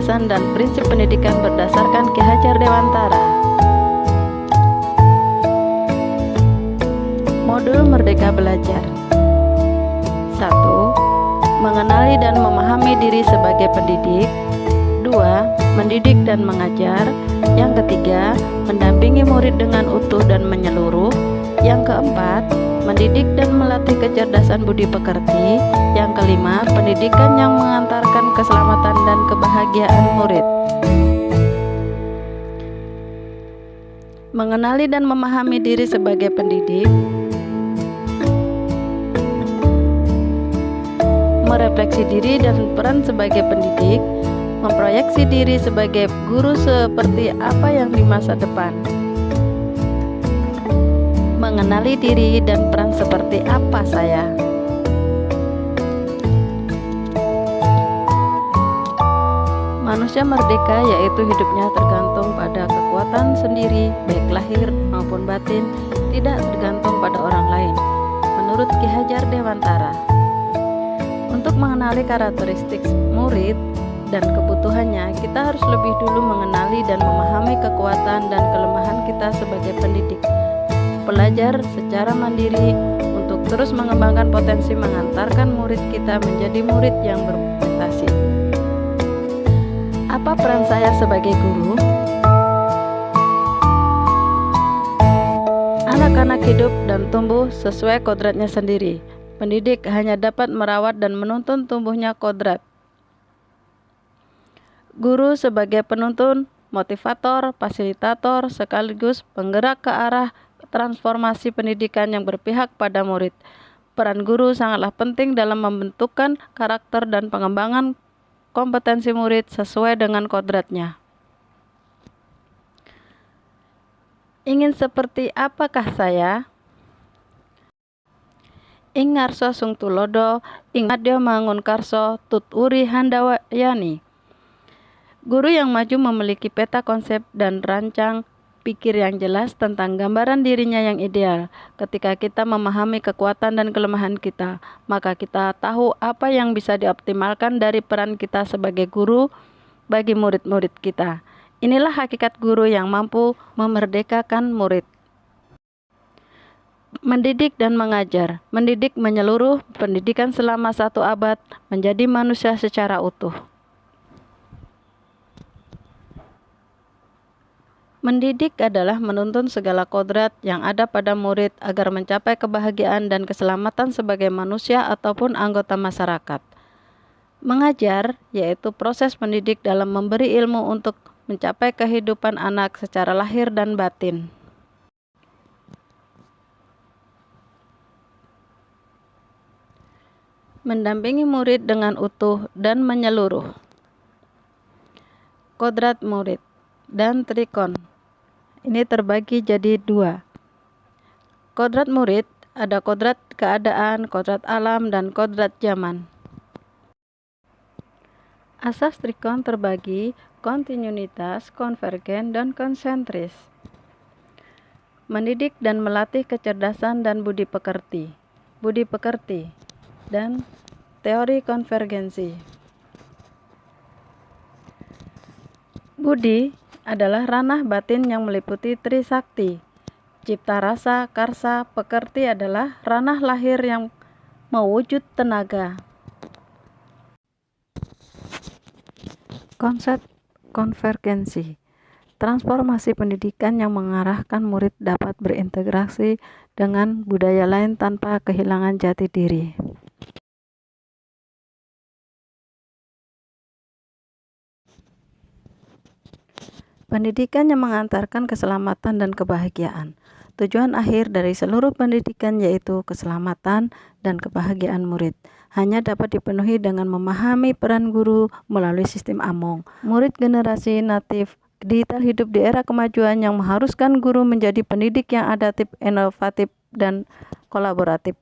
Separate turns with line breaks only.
gagasan dan prinsip pendidikan berdasarkan Ki Hajar Dewantara. Modul Merdeka Belajar. 1. Mengenali dan memahami diri sebagai pendidik. 2. Mendidik dan mengajar. Yang ketiga, mendampingi murid dengan utuh dan menyeluruh. Yang keempat, mendidik dan melatih kecerdasan budi pekerti. Yang kelima, pendidikan yang mengantarkan keselamatan dan kebahagiaan murid. Mengenali dan memahami diri sebagai pendidik. Merefleksi diri dan peran sebagai pendidik. Memproyeksi diri sebagai guru seperti apa yang di masa depan. Mengenali diri dan peran seperti apa saya. Manusia merdeka yaitu hidupnya tergantung pada kekuatan sendiri, baik lahir maupun batin, tidak tergantung pada orang lain, menurut Ki Hajar Dewantara. Untuk mengenali karakteristik murid dan kebutuhannya, kita harus lebih dulu mengenali dan memahami kekuatan dan kelemahan kita sebagai pendidik. Belajar secara mandiri untuk terus mengembangkan potensi mengantarkan murid kita menjadi murid yang berprestasi. Apa peran saya sebagai guru? Anak-anak hidup dan tumbuh sesuai kodratnya sendiri. Pendidik hanya dapat merawat dan menuntun tumbuhnya kodrat. Guru sebagai penuntun, motivator, fasilitator, sekaligus penggerak ke arah transformasi pendidikan yang berpihak pada murid. Peran guru sangatlah penting dalam membentukkan karakter dan pengembangan kompetensi murid sesuai dengan kodratnya. Ingin seperti apakah saya? Ing ngarso sung tulodo, ing madya mangun karso, tut uri handawayani. Guru yang maju memiliki peta konsep dan rancang pikir yang jelas tentang gambaran dirinya yang ideal. Ketika kita memahami kekuatan dan kelemahan kita, maka kita tahu apa yang bisa dioptimalkan dari peran kita sebagai guru bagi murid-murid kita. Inilah hakikat guru yang mampu memerdekakan murid. Mendidik dan mengajar. Mendidik menyeluruh, pendidikan selama 1 abad, menjadi manusia secara utuh. Mendidik adalah menuntun segala kodrat yang ada pada murid agar mencapai kebahagiaan dan keselamatan sebagai manusia ataupun anggota masyarakat. Mengajar yaitu proses mendidik dalam memberi ilmu untuk mencapai kehidupan anak secara lahir dan batin. Mendampingi murid dengan utuh dan menyeluruh. Kodrat murid dan trikon. Ini terbagi jadi 2. Kodrat murid ada kodrat keadaan, kodrat alam, dan kodrat zaman. Asas trikon terbagi kontinuitas, konvergen, dan konsentris. Mendidik dan melatih kecerdasan dan budi pekerti. Budi pekerti dan teori konvergensi. Budi adalah ranah batin yang meliputi Trisakti. Cipta rasa, karsa, pekerti adalah ranah lahir yang mewujud tenaga. Konsep konvergensi. Transformasi pendidikan yang mengarahkan murid dapat berintegrasi dengan budaya lain tanpa kehilangan jati diri. Pendidikan yang mengantarkan keselamatan dan kebahagiaan. Tujuan akhir dari seluruh pendidikan yaitu keselamatan dan kebahagiaan murid. Hanya dapat dipenuhi dengan memahami peran guru melalui sistem Among. Murid generasi natif digital hidup di era kemajuan yang mengharuskan guru menjadi pendidik yang adaptif, inovatif, dan kolaboratif.